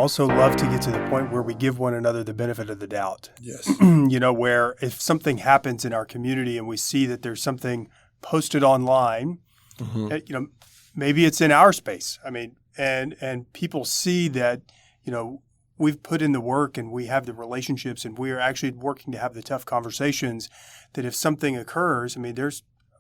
also love to get to the point where we give one another the benefit of the doubt. Yes. Where if something happens in our community and we see that there's something posted online, maybe it's in our space. I mean, and people see that, we've put in the work and we have the relationships and we are actually working to have the tough conversations that if something occurs, I mean,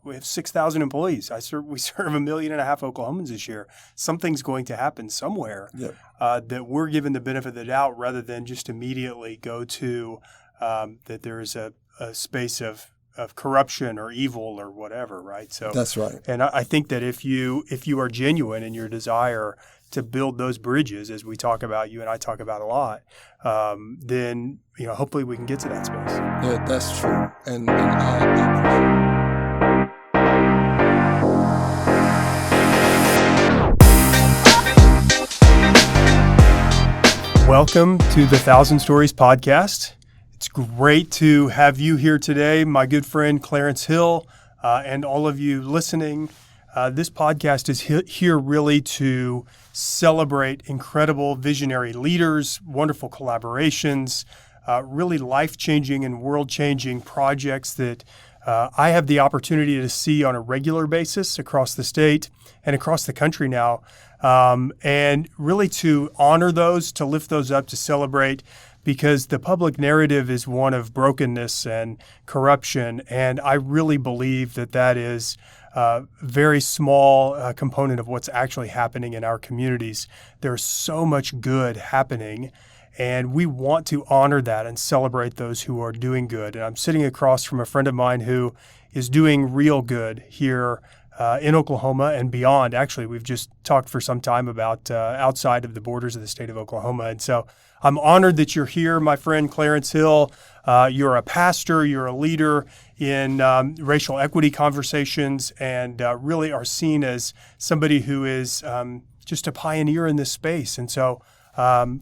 we have 6,000 employees. We serve 1.5 million Oklahomans this year. Something's going to happen somewhere that we're given the benefit of the doubt rather than just immediately go to that there is a space of corruption or evil or whatever, right? So that's right. And I think that if you are genuine in your desire to build those bridges, as we talk about, you and I talk about a lot, then hopefully we can get to that space. Yeah, that's true. And I Welcome to the Thousand Stories podcast. It's great to have you here today, my good friend Clarence Hill, and all of you listening. This podcast is here really to celebrate incredible visionary leaders, wonderful collaborations, really life-changing and world-changing projects that I have the opportunity to see on a regular basis across the state and across the country now. And really to honor those, to lift those up, to celebrate, because the public narrative is one of brokenness and corruption. And I really believe that is a very small component of what's actually happening in our communities. There's so much good happening, and we want to honor that and celebrate those who are doing good. And I'm sitting across from a friend of mine who is doing real good here in Oklahoma and beyond. Actually, we've just talked for some time about outside of the borders of the state of Oklahoma. And so I'm honored that you're here, my friend Clarence Hill. You're a pastor, you're a leader in racial equity conversations, and really are seen as somebody who is just a pioneer in this space. And so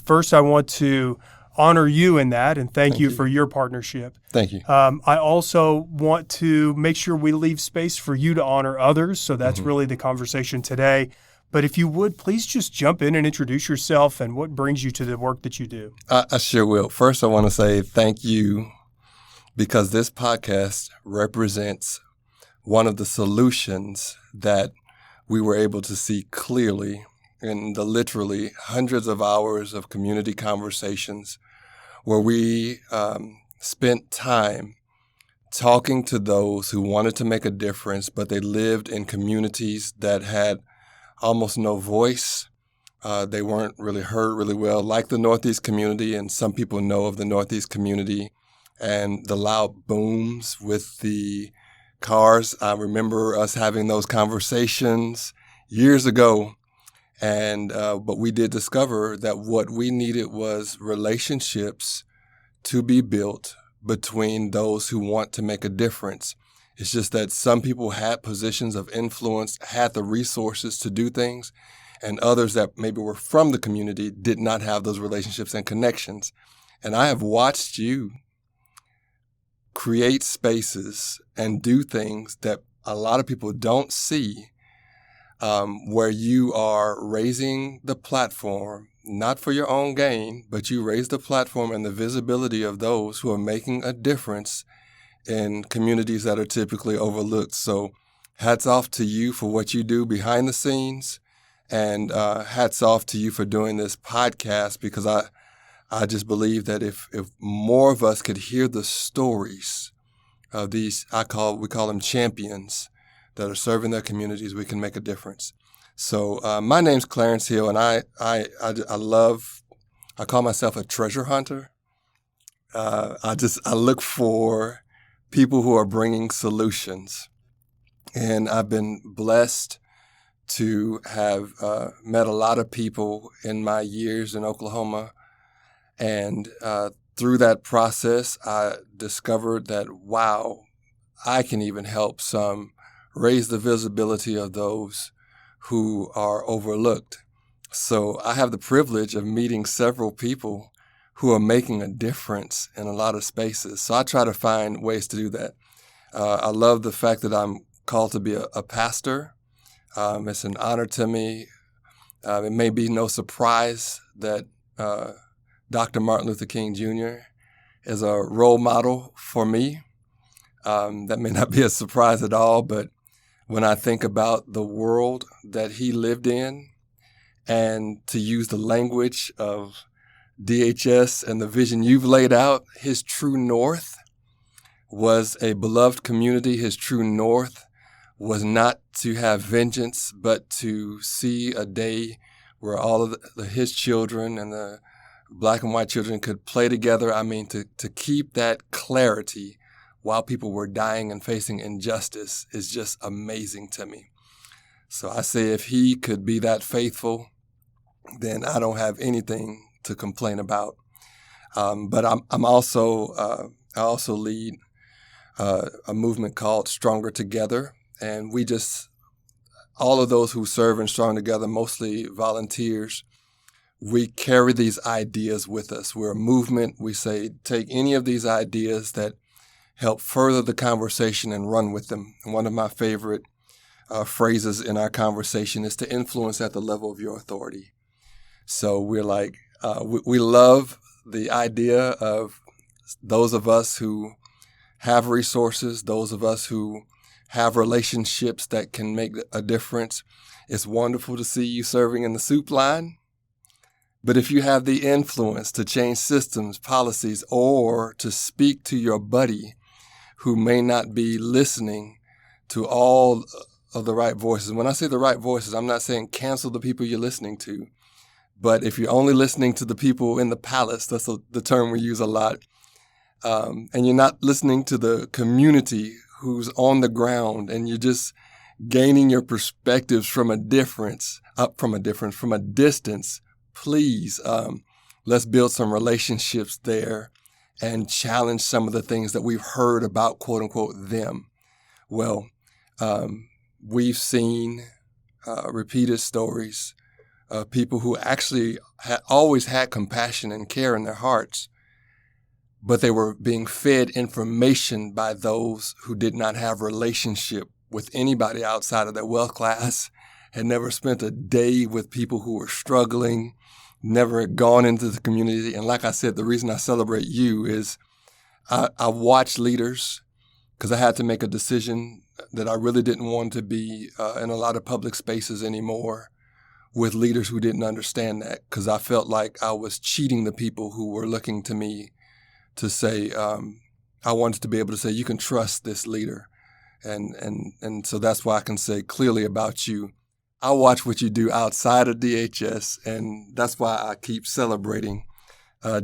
first I want to honor you in that and thank you for your partnership. Thank you. I also want to make sure we leave space for you to honor others. So that's really the conversation today. But if you would, please just jump in and introduce yourself and what brings you to the work that you do. I sure will. First, I want to say thank you because this podcast represents one of the solutions that we were able to see clearly in the literally hundreds of hours of community conversations where we spent time talking to those who wanted to make a difference, but they lived in communities that had almost no voice. They weren't really heard really well, like the Northeast community, and some people know of the Northeast community and the loud booms with the cars. I remember us having those conversations years ago. And but we did discover that what we needed was relationships to be built between those who want to make a difference. It's just that some people had positions of influence, had the resources to do things, and others that maybe were from the community did not have those relationships and connections. And I have watched you create spaces and do things that a lot of people don't see, where you are raising the platform, not for your own gain, but you raise the platform and the visibility of those who are making a difference in communities that are typically overlooked. So hats off to you for what you do behind the scenes, and hats off to you for doing this podcast, because I just believe that if more of us could hear the stories of these, we call them champions, that are serving their communities, we can make a difference. So my name's Clarence Hill, and I call myself a treasure hunter. I look for people who are bringing solutions. And I've been blessed to have met a lot of people in my years in Oklahoma. And through that process, I discovered that, wow, I can even help some raise the visibility of those who are overlooked. So I have the privilege of meeting several people who are making a difference in a lot of spaces. So I try to find ways to do that. I love the fact that I'm called to be a pastor. It's an honor to me. It may be no surprise that Dr. Martin Luther King Jr. is a role model for me. That may not be a surprise at all, but when I think about the world that he lived in, and to use the language of DHS and the vision you've laid out, his true north was a beloved community. His true north was not to have vengeance, but to see a day where all of his children and the black and white children could play together. I mean, to keep that clarity while people were dying and facing injustice is just amazing to me. So I say if he could be that faithful, then I don't have anything to complain about. But I'm also I also lead a movement called Stronger Together, and we just all of those who serve in Strong Together, mostly volunteers, we carry these ideas with us. We're a movement. We say take any of these ideas that help further the conversation and run with them. And one of my favorite phrases in our conversation is to influence at the level of your authority. So we're like, we love the idea of those of us who have resources, those of us who have relationships that can make a difference. It's wonderful to see you serving in the soup line. But if you have the influence to change systems, policies, or to speak to your buddy who may not be listening to all of the right voices. When I say the right voices, I'm not saying cancel the people you're listening to. But if you're only listening to the people in the palace, that's the term we use a lot, and you're not listening to the community who's on the ground, and you're just gaining your perspectives from a distance, please, let's build some relationships there and challenge some of the things that we've heard about, quote unquote, them. Well, we've seen repeated stories of people who actually always had compassion and care in their hearts, but they were being fed information by those who did not have relationship with anybody outside of their wealth class, had never spent a day with people who were struggling, never had gone into the community. And like I said, the reason I celebrate you is I watched leaders because I had to make a decision that I really didn't want to be in a lot of public spaces anymore with leaders who didn't understand that, because I felt like I was cheating the people who were looking to me to say, I wanted to be able to say, you can trust this leader. And so that's why I can say clearly about you, I watch what you do outside of DHS, and that's why I keep celebrating.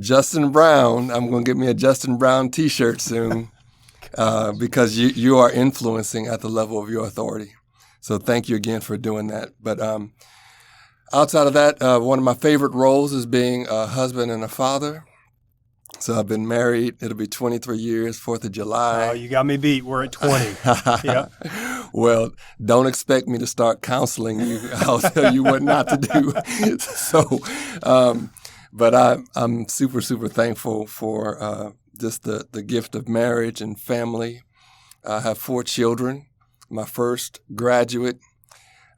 Justin Brown, I'm going to get me a Justin Brown T-shirt soon because you are influencing at the level of your authority. So thank you again for doing that. But outside of that, one of my favorite roles is being a husband and a father. So I've been married. It'll be 23 years, 4th of July. Oh, you got me beat. We're at 20. Yeah. Well, don't expect me to start counseling you. I'll tell you what not to do. So, but I'm super, super thankful for just the gift of marriage and family. I have 4 children. My first graduate,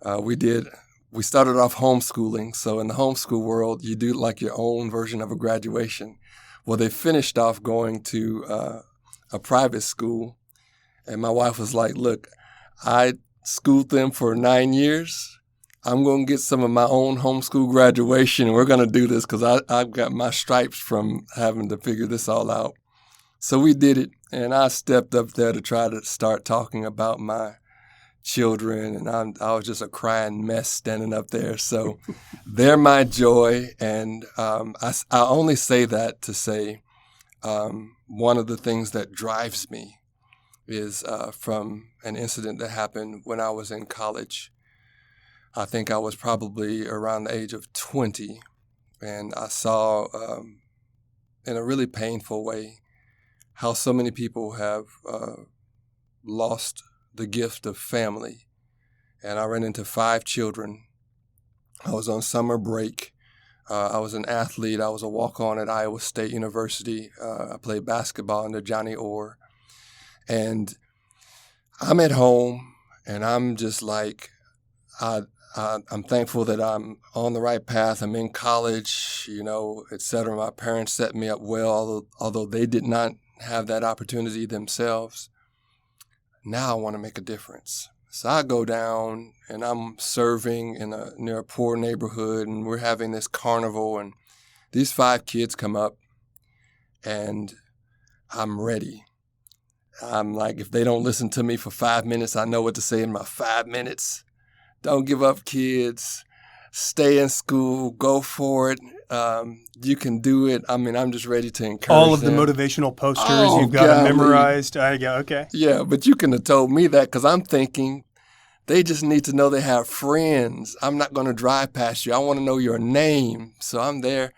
we started off homeschooling. So in the homeschool world, you do like your own version of a graduation. Well, they finished off going to a private school, and my wife was like, look, I schooled them for 9 years. I'm going to get some of my own homeschool graduation, and we're going to do this because I've got my stripes from having to figure this all out. So we did it, and I stepped up there to try to start talking about my children, and I was just a crying mess standing up there. So they're my joy, and I only say that to say one of the things that drives me is from an incident that happened when I was in college. I think I was probably around the age of 20, and I saw in a really painful way how so many people have lost the gift of family. And I ran into 5 children. I was on summer break. I was an athlete. I was a walk-on at Iowa State University. I played basketball under Johnny Orr. And I'm at home, and I'm just like, I'm thankful that I'm on the right path. I'm in college, et cetera. My parents set me up well, although they did not have that opportunity themselves. Now I want to make a difference. So I go down and I'm serving near a poor neighborhood, and we're having this carnival, and these 5 kids come up, and I'm ready. I'm like, if they don't listen to me for 5 minutes, I know what to say in my 5 minutes. Don't give up, kids. Stay in school. Go for it. You can do it. I mean, I'm just ready to encourage all of them. the motivational posters you've got memorized. Okay. Yeah, but you couldn't have told me that, because I'm thinking they just need to know they have friends. I'm not going to drive past you. I want to know your name. So I'm there.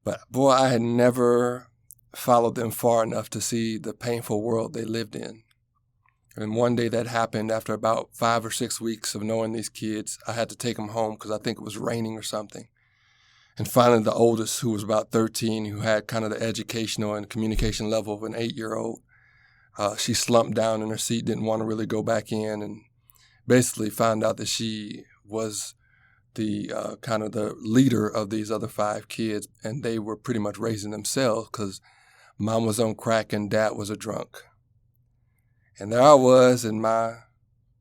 But boy, I had never followed them far enough to see the painful world they lived in. And one day that happened after about 5 or 6 weeks of knowing these kids. I had to take them home because I think it was raining or something. And finally, the oldest, who was about 13, who had kind of the educational and communication level of an 8-year-old, she slumped down in her seat, didn't want to really go back in, and basically found out that she was the kind of the leader of these other 5 kids, and they were pretty much raising themselves because mom was on crack and dad was a drunk. And there I was in my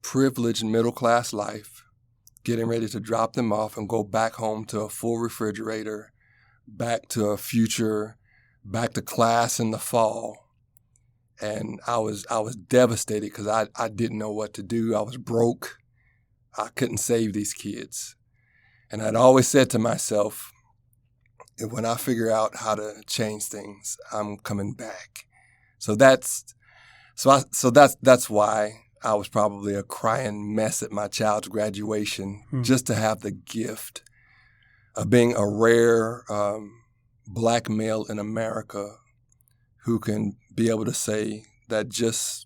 privileged middle-class life, getting ready to drop them off and go back home to a full refrigerator, back to a future, back to class in the fall. And I was devastated because I didn't know what to do. I was broke. I couldn't save these kids. And I'd always said to myself, when I figure out how to change things, I'm coming back. So that's why I was probably a crying mess at my child's graduation, just to have the gift of being a rare black male in America who can be able to say that just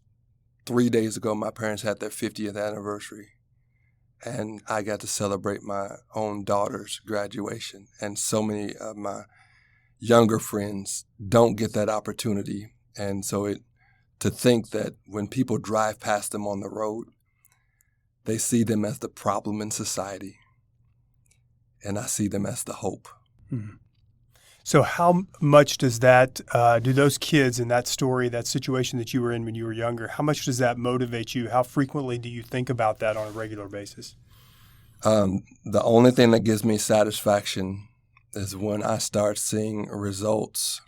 3 days ago, my parents had their 50th anniversary, and I got to celebrate my own daughter's graduation. And so many of my younger friends don't get that opportunity. And so to think that when people drive past them on the road, they see them as the problem in society, and I see them as the hope. Mm-hmm. So how much does that, do those kids in that story, that situation that you were in when you were younger, how much does that motivate you? How frequently do you think about that on a regular basis? The only thing that gives me satisfaction is when I start seeing results.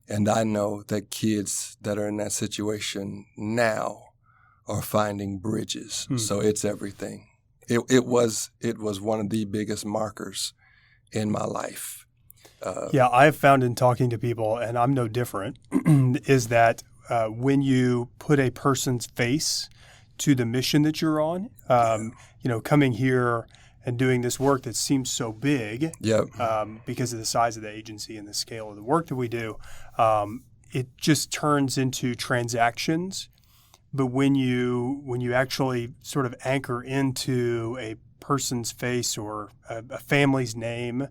And I know that kids that are in that situation now are finding bridges. So it's everything. It was one of the biggest markers in my life. Yeah, I have found in talking to people, and I'm no different, is that when you put a person's face to the mission that you're on, coming here and doing this work that seems so big, because of the size of the agency and the scale of the work that we do, it just turns into transactions. But when you actually sort of anchor into a person's face or a family's name,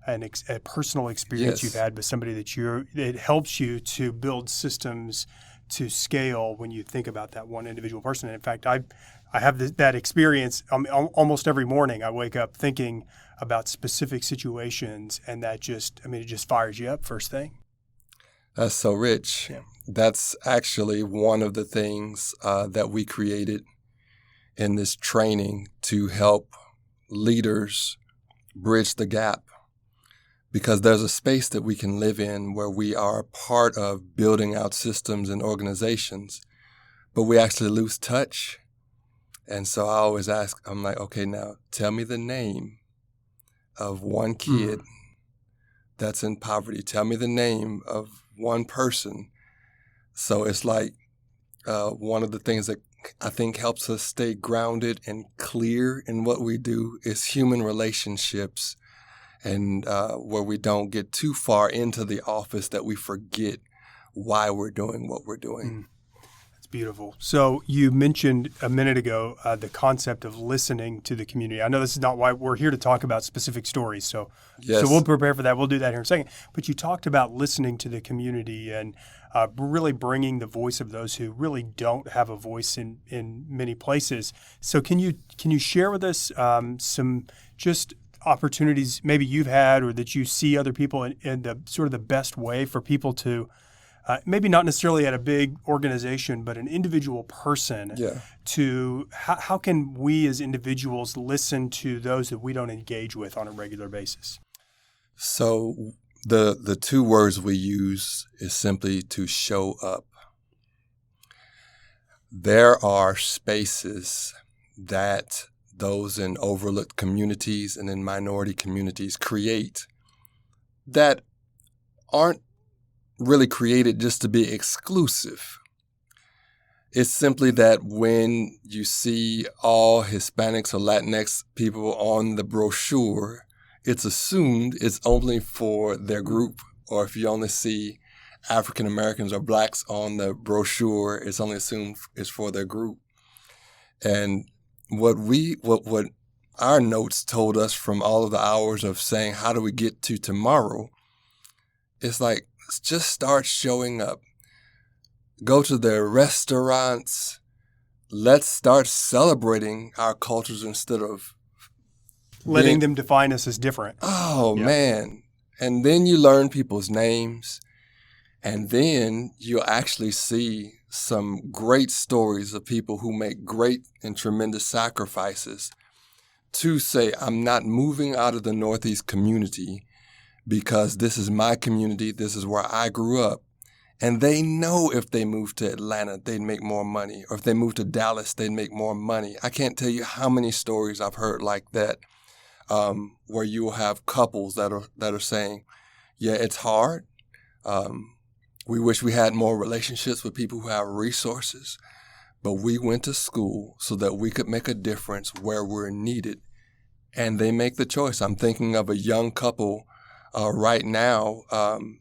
a personal experience you've had with somebody it helps you to build systems to scale when you think about that one individual person. And in fact, I have that experience almost every morning. I wake up thinking about specific situations, and it just fires you up first thing. That's so rich. Yeah. That's actually one of the things that we created in this training to help leaders bridge the gap. Because there's a space that we can live in where we are part of building out systems and organizations, but we actually lose touch. And so I always ask, I'm like, okay, now tell me the name of one kid that's in poverty. Tell me the name of one person. So it's like one of the things that I think helps us stay grounded and clear in what we do is human relationships. And where we don't get too far into the office that we forget why we're doing what we're doing. beautiful. So you mentioned a minute ago the concept of listening to the community. I know this is not why we're here to talk about specific stories, so we'll prepare for that. We'll do that here in a second. But you talked about listening to the community and really bringing the voice of those who really don't have a voice in many places. So can you share with us some just opportunities maybe you've had or that you see other people in the sort of the best way for people to maybe not necessarily at a big organization, but an individual person to how can we as individuals listen to those that we don't engage with on a regular basis? So the two words we use is simply to show up. There are spaces that those in overlooked communities and in minority communities create that aren't really created just to be exclusive. It's simply that when you see all Hispanics or Latinx people on the brochure, it's assumed it's only for their group. Or if you only see African Americans or blacks on the brochure, it's only assumed it's for their group. And what our notes told us from all of the hours of saying, how do we get to tomorrow? It's like, just start showing up. Go to the restaurants. Let's start celebrating our cultures instead of letting them define us as different. Oh, man. And then you learn people's names. And then you'll actually see some great stories of people who make great and tremendous sacrifices to say, I'm not moving out of the Northeast community because this is my community, this is where I grew up. And they know if they moved to Atlanta, they'd make more money. Or if they moved to Dallas, they'd make more money. I can't tell you how many stories I've heard like that, where you will have couples that are saying, yeah, it's hard. We wish we had more relationships with people who have resources, but we went to school so that we could make a difference where we're needed. And they make the choice. I'm thinking of a young couple right now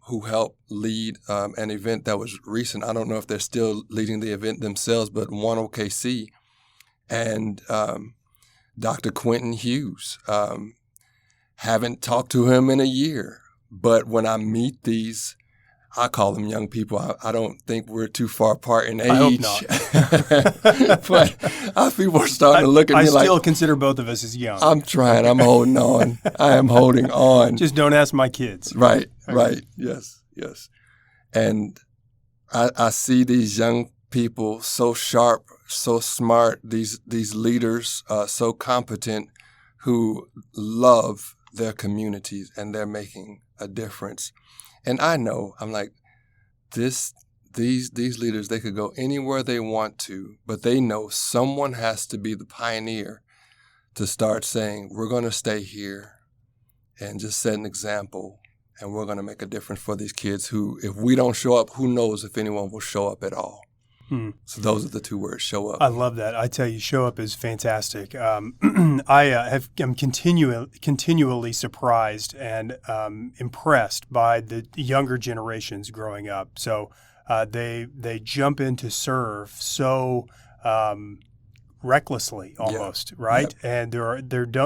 who helped lead an event that was recent. I don't know if they're still leading the event themselves, but One OKC and Dr. Quentin Hughes. Haven't talked to him in a year, but when I meet these, I call them young people. I don't think we're too far apart in age. I hope not. But people are starting to look at me like... I still consider both of us as young. I'm trying. I'm holding on. I am holding on. Just don't ask my kids. Right. Yes. And I see these young people so sharp, so smart, these leaders so competent who love their communities and they're making a difference. And I know, I'm like, these leaders, they could go anywhere they want to, but they know someone has to be the pioneer to start saying, we're going to stay here and just set an example, and we're going to make a difference for these kids who, if we don't show up, who knows if anyone will show up at all. So those are the two words, show up. I love that. I tell you, show up is fantastic. I'm continually surprised and impressed by the younger generations growing up. So they jump in to serve so recklessly almost, right? Yep. And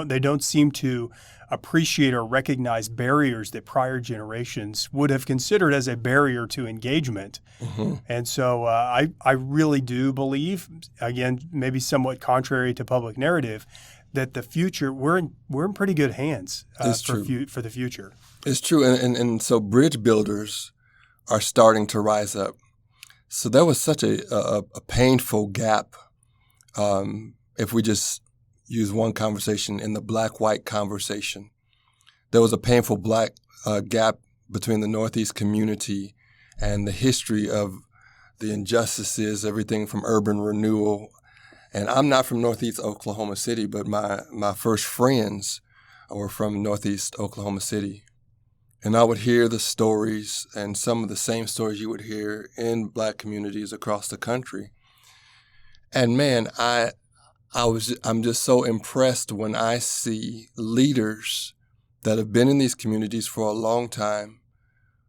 they don't seem to appreciate or recognize barriers that prior generations would have considered as a barrier to engagement. Mm-hmm. And so I really do believe, again, maybe somewhat contrary to public narrative, that the future, we're in pretty good hands for the future. It's true. And so bridge builders are starting to rise up. So there was such a painful gap. If we just use one conversation in the black-white conversation, there was a painful black gap between the Northeast community and the history of the injustices, everything from urban renewal. And I'm not from Northeast Oklahoma City, but my first friends were from Northeast Oklahoma City. And I would hear the stories and some of the same stories you would hear in black communities across the country. And man, I'm just so impressed when I see leaders that have been in these communities for a long time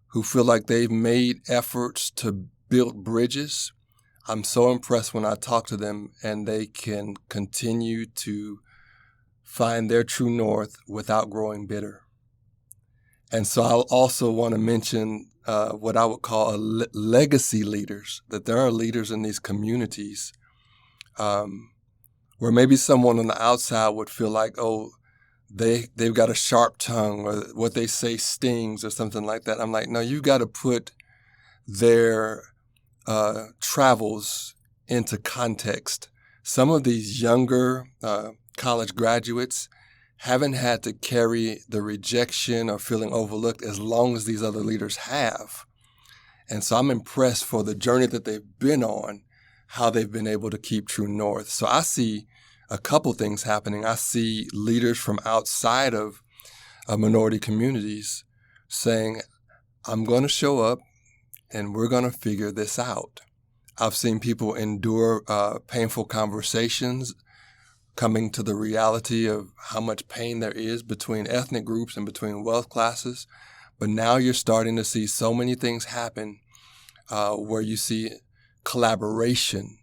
who feel like they've made efforts to build bridges. I'm so impressed when I talk to them and they can continue to find their true north without growing bitter. And so I also want to mention what I would call legacy leaders, that there are leaders in these communities where maybe someone on the outside would feel like, oh, they've got a sharp tongue or what they say stings or something like that. I'm like, no, you've got to put their travels into context. Some of these younger college graduates haven't had to carry the rejection or feeling overlooked as long as these other leaders have. And so I'm impressed for the journey that they've been on, how they've been able to keep true north. So I see a couple things happening. I see leaders from outside of minority communities saying, I'm going to show up and we're going to figure this out. I've seen people endure painful conversations, coming to the reality of how much pain there is between ethnic groups and between wealth classes. But now you're starting to see so many things happen where you see collaboration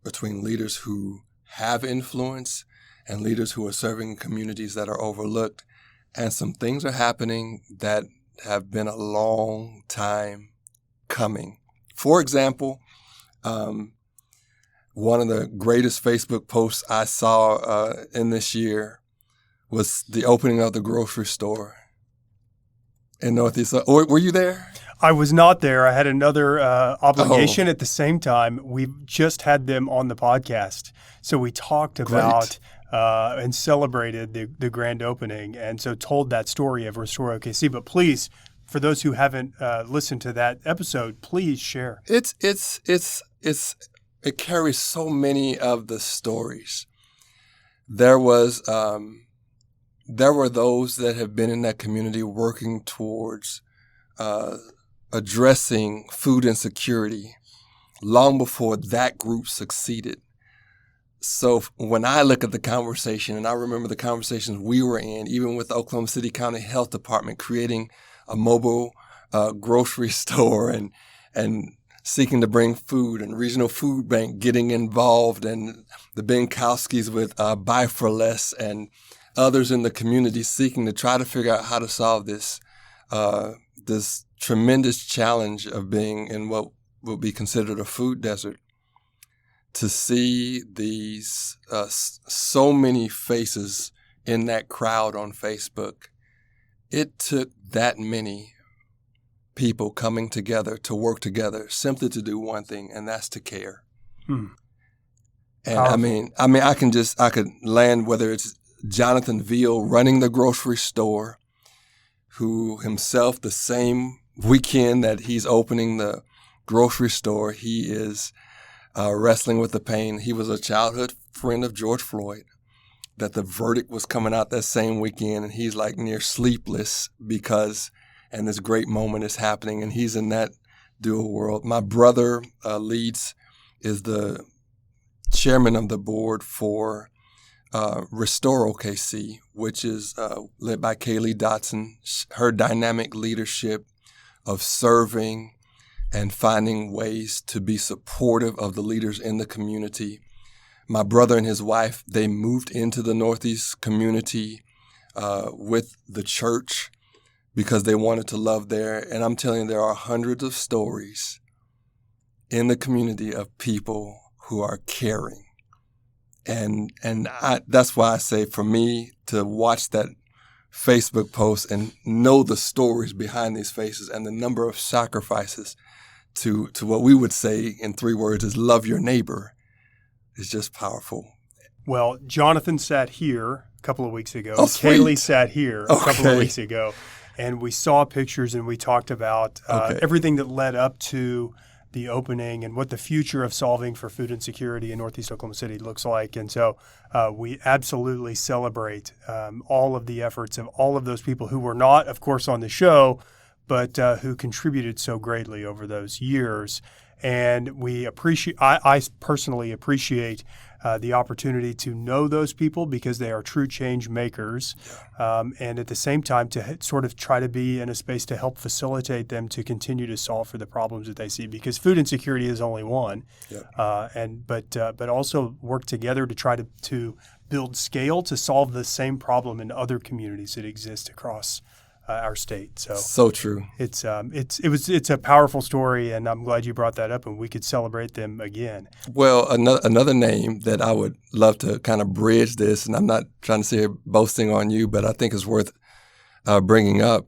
between leaders who have influence and leaders who are serving communities that are overlooked. And some things are happening that have been a long time coming. For example, one of the greatest Facebook posts I saw in this year was the opening of the grocery store in Northeast. Were you there? I was not there. I had another obligation at the same time. We just had them on the podcast. So we talked about and celebrated the grand opening, and so told that story of Restore OKC. But please, for those who haven't listened to that episode, please share. It carries so many of the stories. There were those that have been in that community working towards addressing food insecurity long before that group succeeded. So when I look at the conversation, and I remember the conversations we were in, even with the Oklahoma City County Health Department creating a mobile grocery store and seeking to bring food, and Regional Food Bank getting involved, and the Benkowskis with Buy for Less, and others in the community seeking to try to figure out how to solve this tremendous challenge of being in what would be considered a food desert. To see these so many faces in that crowd on Facebook, it took that many people coming together to work together simply to do one thing, and that's to care. And powerful. I could land whether it's Jonathan Veal running the grocery store, who himself the same weekend that he's opening the grocery store, he is wrestling with the pain. He was a childhood friend of George Floyd, that the verdict was coming out that same weekend, and he's like near sleepless and this great moment is happening, and he's in that dual world. My brother is the chairman of the board for Restore OKC, which is led by Kaylee Dotson. Her dynamic leadership of serving and finding ways to be supportive of the leaders in the community. My brother and his wife, they moved into the Northeast community with the church because they wanted to love there. And I'm telling you, there are hundreds of stories in the community of people who are caring. And that's why I say, for me to watch that Facebook post and know the stories behind these faces and the number of sacrifices to what we would say in 3 words is love your neighbor, is just powerful. Well, Jonathan sat here a couple of weeks ago. Oh, Kaylee sat here a couple of weeks ago. And we saw pictures and we talked about everything that led up to the opening and what the future of solving for food insecurity in Northeast Oklahoma City looks like. And so we absolutely celebrate all of the efforts of all of those people who were not, of course, on the show, but who contributed so greatly over those years. And we appreciate, I personally appreciate the opportunity to know those people because they are true change makers, and at the same time to sort of try to be in a space to help facilitate them to continue to solve for the problems that they see, because food insecurity is only one, but also work together to try to build scale to solve the same problem in other communities that exist across our state. So true. It's a powerful story, and I'm glad you brought that up, and we could celebrate them again. Well, another name that I would love to kind of bridge this, and I'm not trying to sit here boasting on you, but I think it's worth bringing up,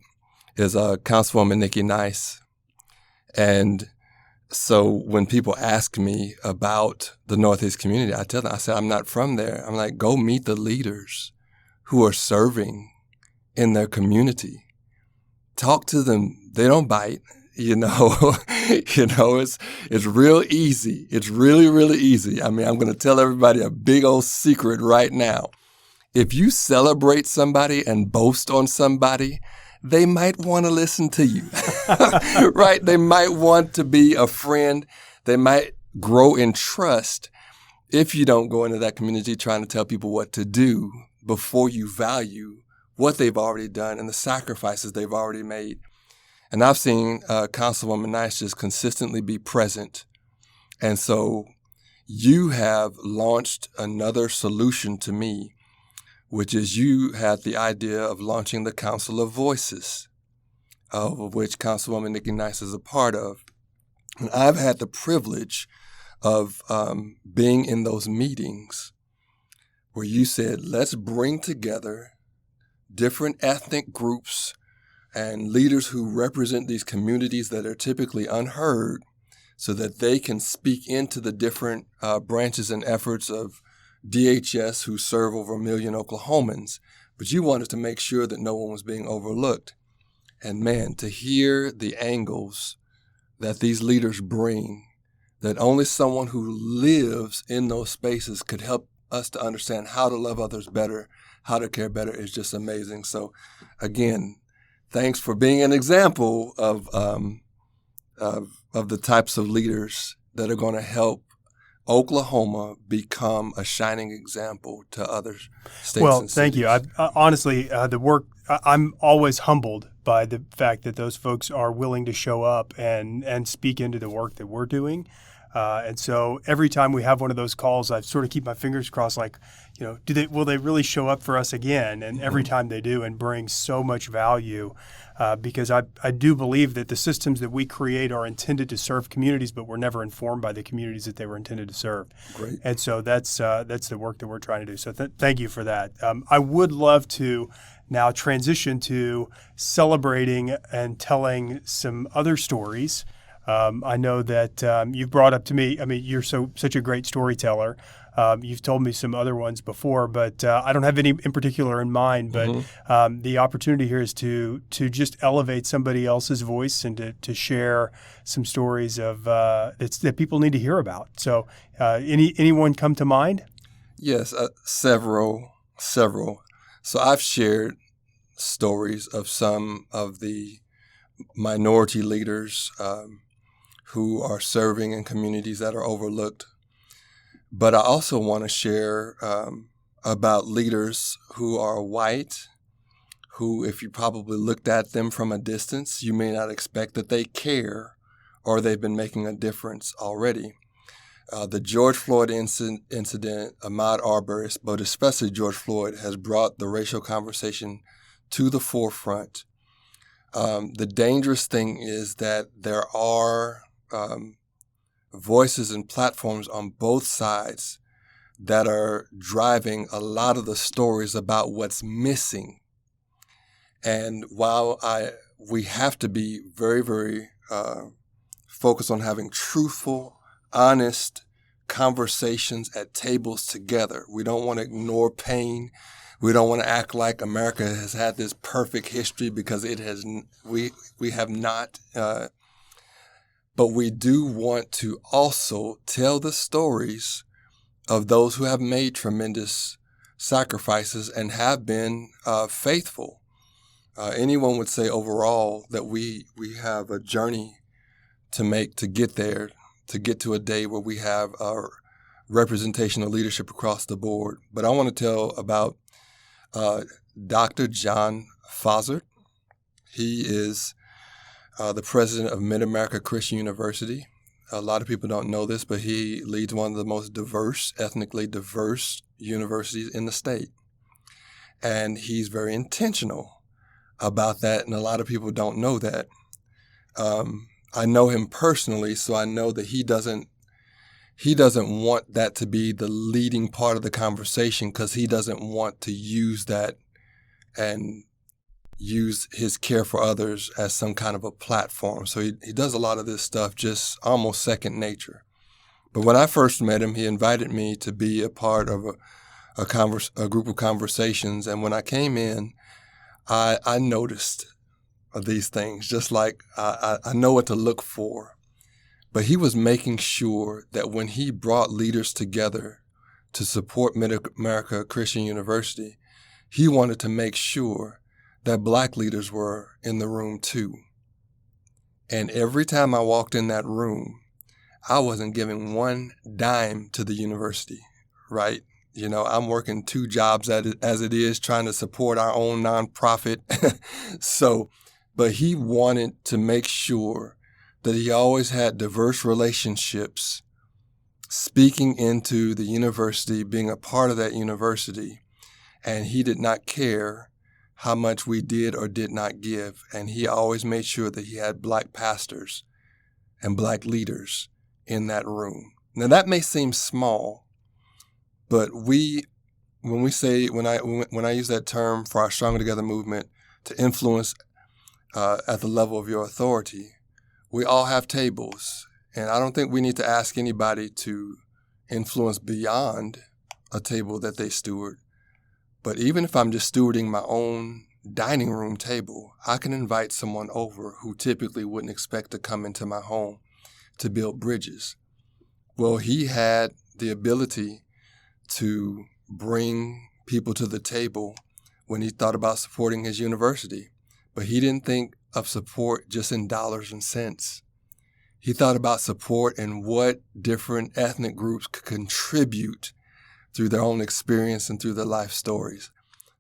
is Councilwoman Nikki Nice. And so when people ask me about the Northeast community, I tell them, I say, I'm not from there. I'm like, go meet the leaders who are serving in their community. Talk to them. They don't bite, it's real easy. It's really, really easy. I mean, I'm going to tell everybody a big old secret right now. If you celebrate somebody and boast on somebody, they might want to listen to you, right? They might want to be a friend. They might grow in trust if you don't go into that community trying to tell people what to do before you value what they've already done and the sacrifices they've already made. And I've seen Councilwoman Nice just consistently be present. And so you have launched another solution to me, which is you had the idea of launching the Council of Voices, of which Councilwoman Nikki Nice is a part of. And I've had the privilege of being in those meetings where you said, let's bring together different ethnic groups and leaders who represent these communities that are typically unheard so that they can speak into the different branches and efforts of DHS who serve over 1 million Oklahomans. But you wanted to make sure that no one was being overlooked. And man, to hear the angles that these leaders bring, that only someone who lives in those spaces could help us to understand how to love others better, how to care better, is just amazing. So again, thanks for being an example of the types of leaders that are going to help Oklahoma become a shining example to other states and cities. Thank you. Honestly, the work, I'm always humbled by the fact that those folks are willing to show up and speak into the work that we're doing. And so every time we have one of those calls, I sort of keep my fingers crossed, like, will they really show up for us again? And every time they do, and bring so much value, because I do believe that the systems that we create are intended to serve communities, but we're never informed by the communities that they were intended to serve. Great. And so that's the work that we're trying to do. So thank you for that. I would love to now transition to celebrating and telling some other stories. I know that you've brought up to me, you're such a great storyteller. You've told me some other ones before, but I don't have any in particular in mind. But the opportunity here is to just elevate somebody else's voice and to share some stories of that people need to hear about. So anyone come to mind? Yes, several. So I've shared stories of some of the minority leaders who are serving in communities that are overlooked. But I also want to share about leaders who are white, who, if you probably looked at them from a distance, you may not expect that they care or they've been making a difference already. The George Floyd incident, Ahmaud Arbery, but especially George Floyd, has brought the racial conversation to the forefront. The dangerous thing is that there are voices and platforms on both sides that are driving a lot of the stories about what's missing. And while we have to be very, very focused on having truthful, honest conversations at tables together, we don't want to ignore pain. We don't want to act like America has had this perfect history, because it has. We have not. But we do want to also tell the stories of those who have made tremendous sacrifices and have been faithful. Anyone would say overall that we have a journey to make to get there, to get to a day where we have representational leadership across the board. But I want to tell about Dr. John Fozzard. He is the president of Mid-America Christian University. A lot of people don't know this, but he leads one of the most diverse, ethnically diverse universities in the state. And he's very intentional about that, and a lot of people don't know that. I know him personally, so I know that he doesn't want that to be the leading part of the conversation, because he doesn't want to use that and use his care for others as some kind of a platform. So he does a lot of this stuff just almost second nature. But when I first met him, he invited me to be a part of a group of conversations. And when I came in, I noticed these things, just like I know what to look for. But he was making sure that when he brought leaders together to support Mid-America Christian University, he wanted to make sure that Black leaders were in the room too. And every time I walked in that room, I wasn't giving one dime to the university, right? You know, I'm working 2 jobs as it is, trying to support our own nonprofit. But he wanted to make sure that he always had diverse relationships, speaking into the university, being a part of that university. And he did not care how much we did or did not give. And he always made sure that he had Black pastors and Black leaders in that room. Now that may seem small, but when I use that term for our Stronger Together movement to influence at the level of your authority, we all have tables. And I don't think we need to ask anybody to influence beyond a table that they steward. But even if I'm just stewarding my own dining room table, I can invite someone over who typically wouldn't expect to come into my home to build bridges. Well, he had the ability to bring people to the table when he thought about supporting his university. But he didn't think of support just in dollars and cents. He thought about support and what different ethnic groups could contribute through their own experience and through their life stories.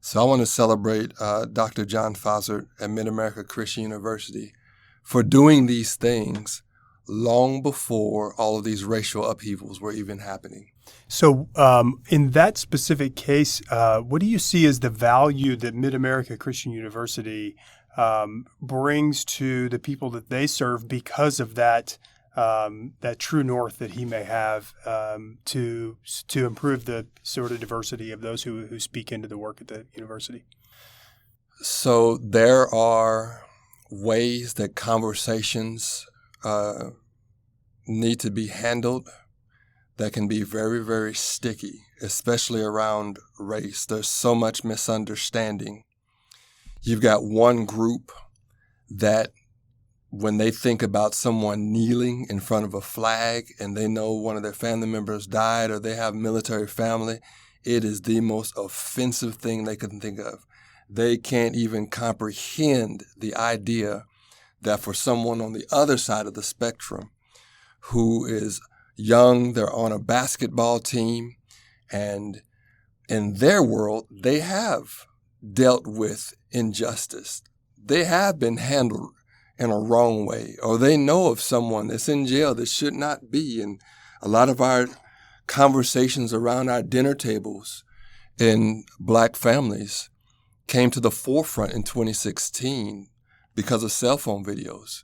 So I want to celebrate Dr. John Fozzard at Mid-America Christian University for doing these things long before all of these racial upheavals were even happening. So in that specific case, what do you see as the value that Mid-America Christian University brings to the people that they serve because of that true north that he may have to improve the sort of diversity of those who speak into the work at the university? So there are ways that conversations need to be handled that can be very, very sticky, especially around race. There's so much misunderstanding. You've got one group that when they think about someone kneeling in front of a flag and they know one of their family members died or they have military family, it is the most offensive thing they can think of. They can't even comprehend the idea that for someone on the other side of the spectrum who is young, they're on a basketball team, and in their world, they have dealt with injustice. They have been handled in a wrong way, or they know of someone that's in jail that should not be. And a lot of our conversations around our dinner tables in Black families came to the forefront in 2016 because of cell phone videos.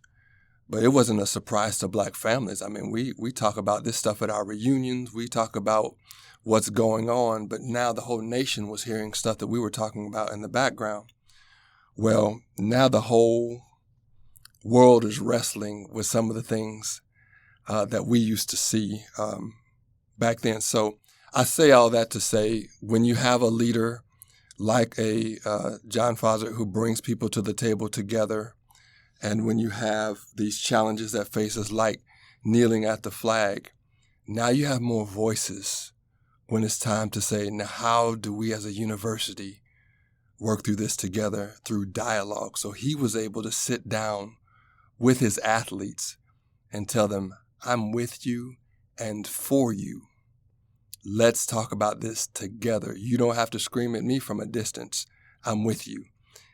But it wasn't a surprise to Black families. I mean, we talk about this stuff at our reunions. We talk about what's going on, but now the whole nation was hearing stuff that we were talking about in the background. Well, now the whole world is wrestling with some of the things that we used to see back then. So I say all that to say, when you have a leader like a John Fozzard who brings people to the table together, and when you have these challenges that face us, like kneeling at the flag, now you have more voices when it's time to say, now how do we as a university work through this together through dialogue? So he was able to sit down with his athletes and tell them, I'm with you and for you. Let's talk about this together. You don't have to scream at me from a distance. I'm with you.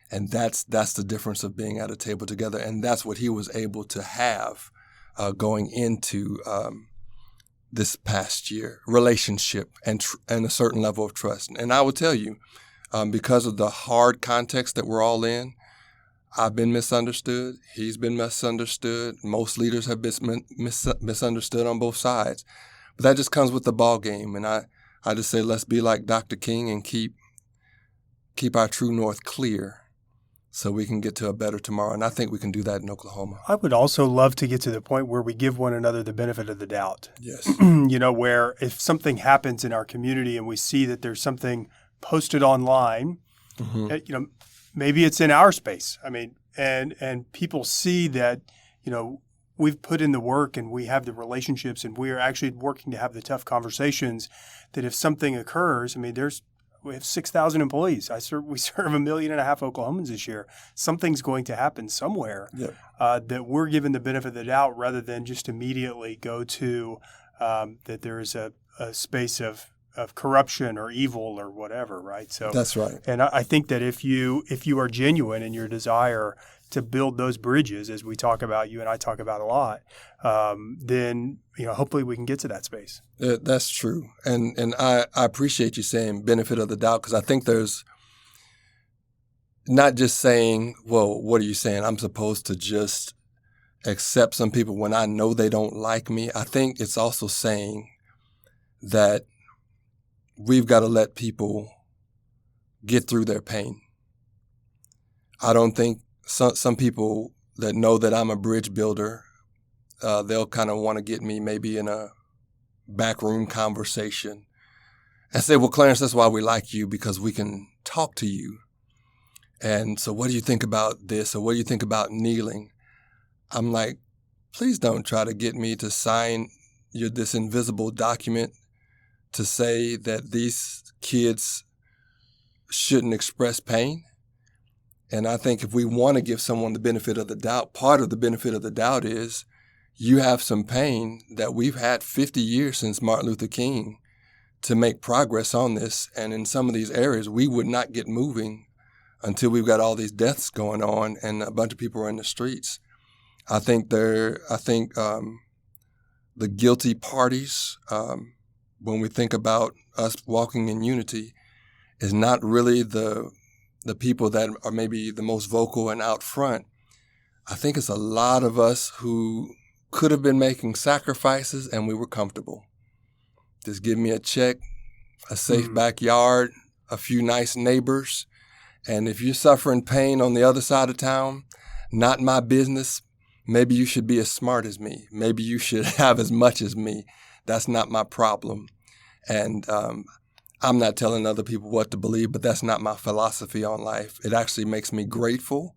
And that's the difference of being at a table together. And that's what he was able to have going into this past year, relationship and a certain level of trust. And I will tell you, because of the hard context that we're all in, I've been misunderstood. He's been misunderstood. Most leaders have been misunderstood on both sides. But that just comes with the ball game. And I just say, let's be like Dr. King and keep our true north clear so we can get to a better tomorrow. And I think we can do that in Oklahoma. I would also love to get to the point where we give one another the benefit of the doubt. Yes. Where if something happens in our community and we see that there's something posted online, maybe it's in our space. I mean, and people see that, we've put in the work and we have the relationships and we are actually working to have the tough conversations that if something occurs, I mean, we have 6,000 employees. We serve 1.5 million Oklahomans this year. Something's going to happen somewhere that we're given the benefit of the doubt rather than just immediately go to that there is a space of corruption or evil or whatever, right? So that's right. And I think that if you are genuine in your desire to build those bridges, as we talk about, you and I talk about a lot, then hopefully we can get to that space. That's true, and I appreciate you saying benefit of the doubt, because I think there's not just saying, well, what are you saying? I'm supposed to just accept some people when I know they don't like me. I think it's also saying that we've got to let people get through their pain. I don't think some people that know that I'm a bridge builder, they'll kind of want to get me maybe in a backroom conversation and say, well, Clarence, that's why we like you, because we can talk to you. And so what do you think about this? Or what do you think about kneeling? I'm like, please don't try to get me to sign this invisible document to say that these kids shouldn't express pain. And I think if we want to give someone the benefit of the doubt, part of the benefit of the doubt is you have some pain that we've had 50 years since Martin Luther King to make progress on this. And in some of these areas, we would not get moving until we've got all these deaths going on and a bunch of people are in the streets. I think the guilty parties, when we think about us walking in unity, is not really the people that are maybe the most vocal and out front. I think it's a lot of us who could have been making sacrifices and we were comfortable. Just give me a check, a safe backyard, a few nice neighbors. And if you're suffering pain on the other side of town, not my business. Maybe you should be as smart as me. Maybe you should have as much as me. That's not my problem. And I'm not telling other people what to believe, but that's not my philosophy on life. It actually makes me grateful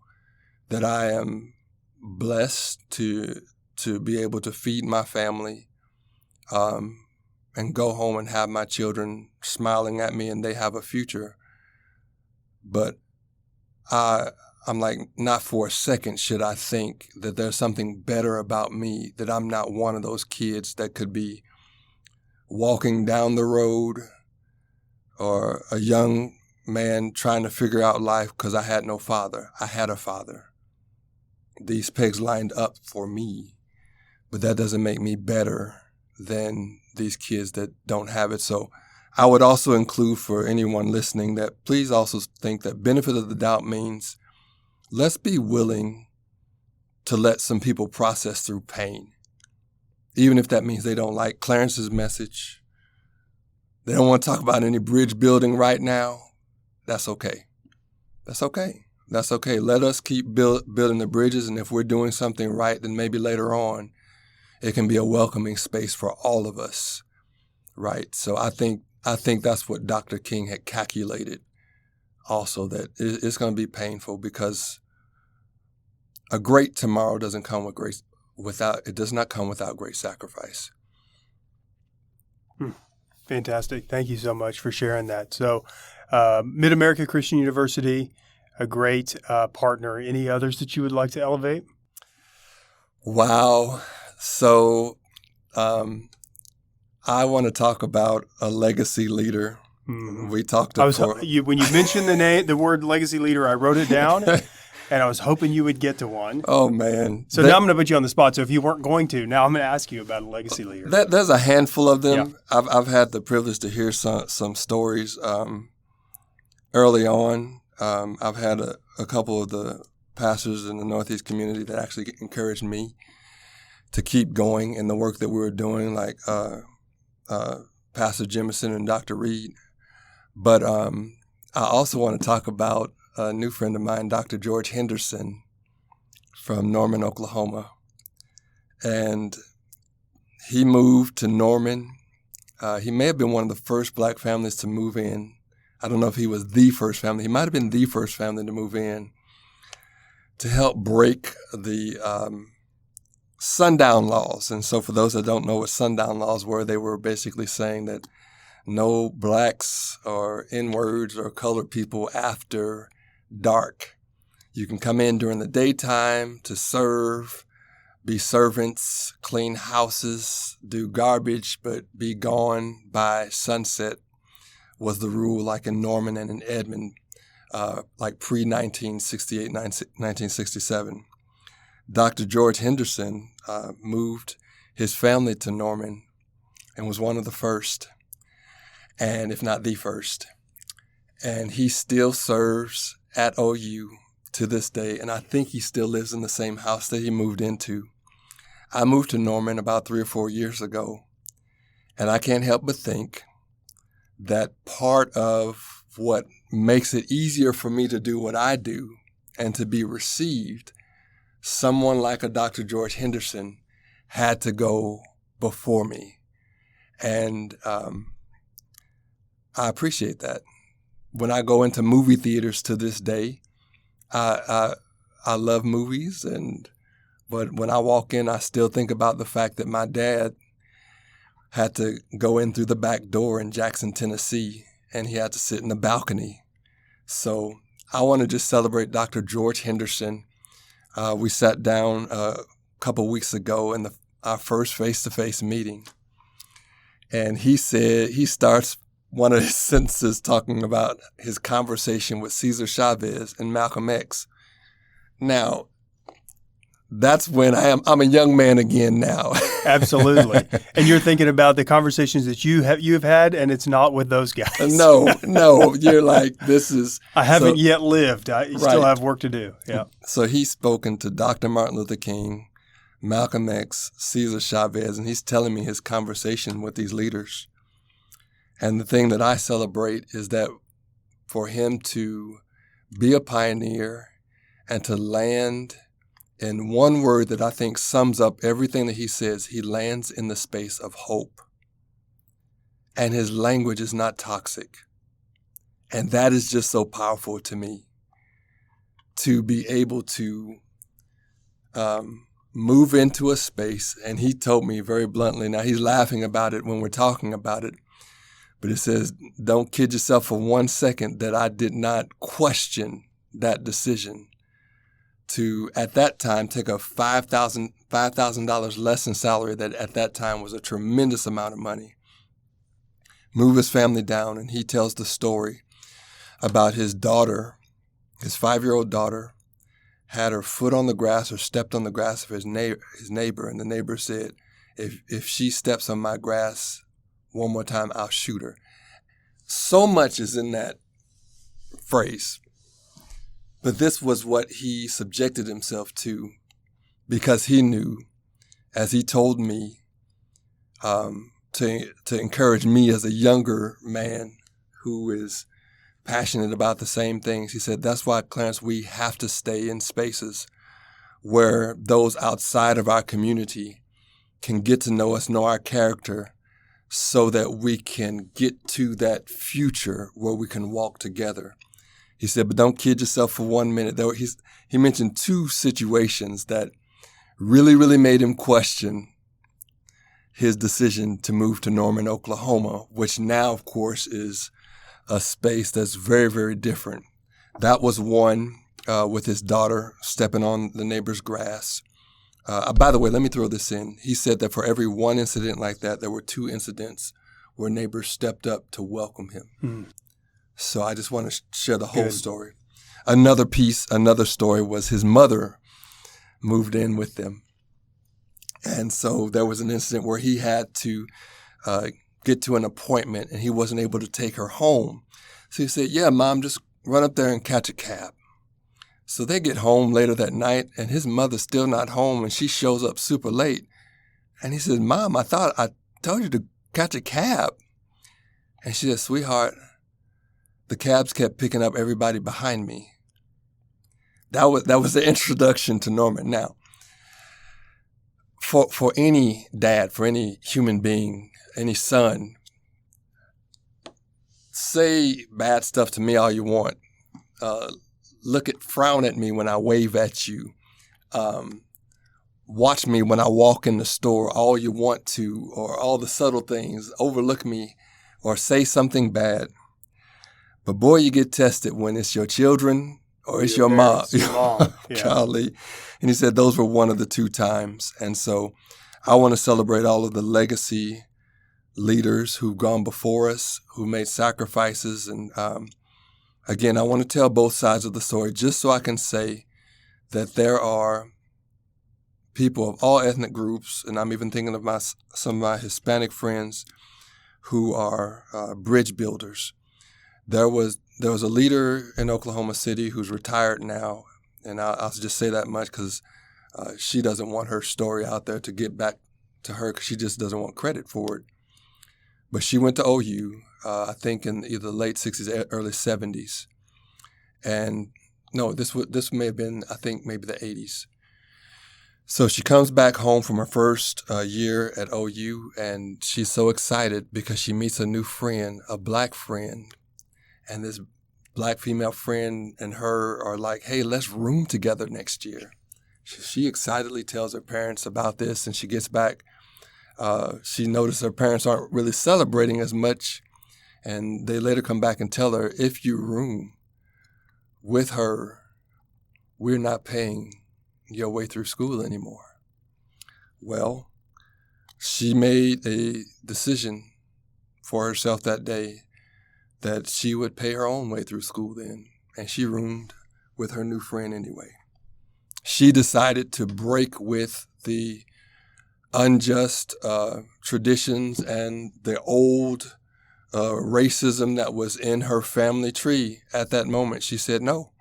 that I am blessed to be able to feed my family and go home and have my children smiling at me and they have a future. But I'm like, not for a second should I think that there's something better about me, that I'm not one of those kids that could be walking down the road or a young man trying to figure out life because I had no father. I had a father. These pegs lined up for me, but that doesn't make me better than these kids that don't have it. So I would also include for anyone listening that please also think that benefit of the doubt means let's be willing to let some people process through pain, even if that means they don't like Clarence's message. They don't want to talk about any bridge building right now. That's okay. That's okay. That's okay. Let us keep building the bridges, and if we're doing something right, then maybe later on it can be a welcoming space for all of us, right? So I think that's what Dr. King had calculated also, that it's going to be painful because a great tomorrow doesn't come it does not come without great sacrifice. Fantastic. Thank you so much for sharing that. So Mid-America Christian University, a great partner. Any others that you would like to elevate? Wow. So I want to talk about a legacy leader. We talked before. When you mentioned the word legacy leader, I wrote it down, and I was hoping you would get to one. Oh, man. So now I'm going to put you on the spot. So if you weren't going to, now I'm going to ask you about a legacy leader. There's a handful of them. Yeah. I've had the privilege to hear some stories early on. I've had a couple of the pastors in the Northeast community that actually encouraged me to keep going in the work that we were doing, like Pastor Jemison and Dr. Reed. But I also want to talk about a new friend of mine, Dr. George Henderson from Norman, Oklahoma. And he moved to Norman. He may have been one of the first black families to move in. I don't know if he was the first family. He might have been the first family to move in to help break the sundown laws. And so for those that don't know what sundown laws were, they were basically saying that no blacks or N-words or colored people after dark. You can come in during the daytime to serve, be servants, clean houses, do garbage, but be gone by sunset was the rule, like in Norman and in Edmond, like pre-1968, 1967. Dr. George Henderson moved his family to Norman and was one of the first, and if not the first. And he still serves at OU to this day, and I think he still lives in the same house that he moved into. I moved to Norman about 3 or 4 years ago, and I can't help but think that part of what makes it easier for me to do what I do and to be received, someone like a Dr. George Henderson had to go before me. And I appreciate that. When I go into movie theaters to this day, I love movies, but when I walk in, I still think about the fact that my dad had to go in through the back door in Jackson, Tennessee, and he had to sit in the balcony. So I want to just celebrate Dr. George Henderson. We sat down a couple weeks ago in our first face-to-face meeting, and he starts one of his sentences talking about his conversation with Cesar Chavez and Malcolm X. Now, that's when I'm a young man again now. Absolutely. And you're thinking about the conversations that you have had, and it's not with those guys. No. You're like, this is... I haven't yet lived. I still Right. have work to do. Yeah. So he's spoken to Dr. Martin Luther King, Malcolm X, Cesar Chavez, and he's telling me his conversation with these leaders. And the thing that I celebrate is that for him to be a pioneer and to land in one word that I think sums up everything that he says, he lands in the space of hope. And his language is not toxic. And that is just so powerful to me, to be able to move into a space. And he told me very bluntly, now he's laughing about it when we're talking about it, but it says, don't kid yourself for 1 second that I did not question that decision to, at that time, take a $5,000 less in salary that at that time was a tremendous amount of money, move his family down. And he tells the story about his daughter, his 5-year-old daughter, had her foot on the grass or stepped on the grass of his neighbor, and the neighbor said, if she steps on my grass one more time, I'll shoot her. So much is in that phrase. But this was what he subjected himself to, because he knew, as he told me, to encourage me as a younger man who is passionate about the same things. He said, that's why, Clarence, we have to stay in spaces where those outside of our community can get to know us, know our character, so that we can get to that future where we can walk together. He said, but don't kid yourself for 1 minute. He mentioned 2 situations that really, really made him question his decision to move to Norman, Oklahoma, which now, of course, is a space that's very, very different. That was one with his daughter stepping on the neighbor's grass. By the way, let me throw this in. He said that for every one incident like that, there were 2 incidents where neighbors stepped up to welcome him. Mm. So I just want to share the whole Good. story. Another story was his mother moved in with them. And so there was an incident where he had to get to an appointment and he wasn't able to take her home. So he said, yeah, Mom, just run up there and catch a cab. So they get home later that night and his mother's still not home and she shows up super late. And he says, Mom, I thought I told you to catch a cab. And she said, sweetheart, the cabs kept picking up everybody behind me. That was the introduction to Norman. Now, for any dad, for any human being, any son, say bad stuff to me all you want. Frown at me when I wave at you. Watch me when I walk in the store all you want to, or all the subtle things. Overlook me or say something bad. But boy, you get tested when it's your children or it's your mom. Yeah. Golly. And he said those were one of the 2 times. And so I want to celebrate all of the legacy leaders who've gone before us, who made sacrifices. And again, I want to tell both sides of the story just so I can say that there are people of all ethnic groups, and I'm even thinking of some of my Hispanic friends who are bridge builders. There was a leader in Oklahoma City who's retired now, and I'll just say that much because she doesn't want her story out there to get back to her because she just doesn't want credit for it. But she went to OU, I think in either the late 60s, early 70s. And no, this may have been, I think, maybe the 80s. So she comes back home from her first year at OU, and she's so excited because she meets a new friend, a black friend. And this black female friend and her are like, hey, let's room together next year. She excitedly tells her parents about this, and she gets back. She noticed her parents aren't really celebrating as much, and they later come back and tell her, if you room with her, we're not paying your way through school anymore. Well, she made a decision for herself that day that she would pay her own way through school then, and she roomed with her new friend anyway. She decided to break with the unjust traditions and the old racism that was in her family tree at that moment. She said no.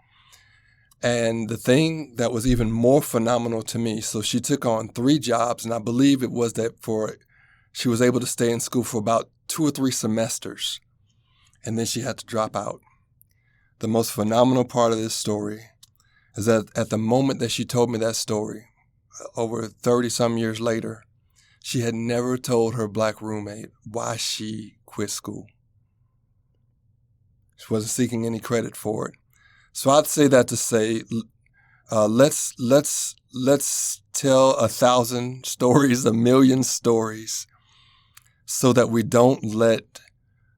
And the thing that was even more phenomenal to me, so she took on 3 jobs, and I believe it was that she was able to stay in school for about 2 or 3 semesters, and then she had to drop out. The most phenomenal part of this story is that at the moment that she told me that story, over 30-some years later, she had never told her black roommate why she quit school. She wasn't seeking any credit for it. So I'd say that to say, let's tell 1,000 stories, 1,000,000 stories, so that we don't let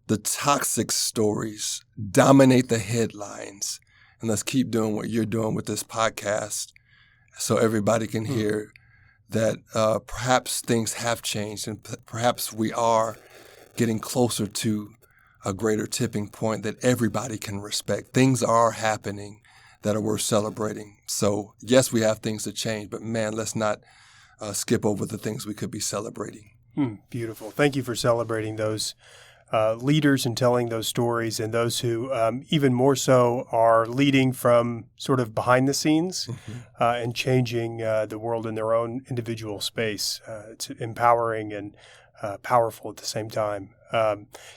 the toxic stories dominate the headlines. And let's keep doing what you're doing with this podcast so everybody can hear that perhaps things have changed and perhaps we are getting closer to a greater tipping point that everybody can respect. Things are happening that are worth celebrating. So yes, we have things to change, but man, let's not skip over the things we could be celebrating. Beautiful. Thank you for celebrating those leaders and telling those stories, and those who even more so are leading from sort of behind the scenes and changing the world in their own individual space. It's empowering and powerful at the same time.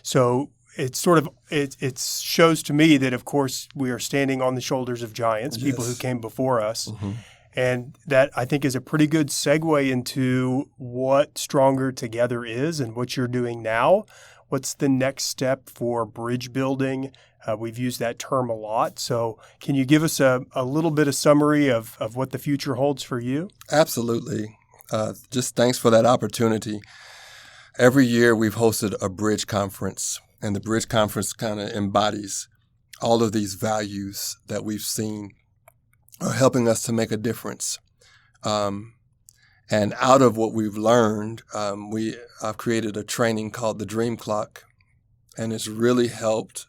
So it's sort of it shows to me that, of course, we are standing on the shoulders of giants, people who came before us. And that, I think, is a pretty good segue into what Stronger Together is and what you're doing now. What's the next step for bridge building? We've used that term a lot. So can you give us a little bit of summary of what the future holds for you? Absolutely. Just thanks for that opportunity. Every year we've hosted a bridge conference, and the bridge conference kind of embodies all of these values that we've seen are helping us to make a difference. And out of what we've learned, I've created a training called the Dream Clock, and it's really helped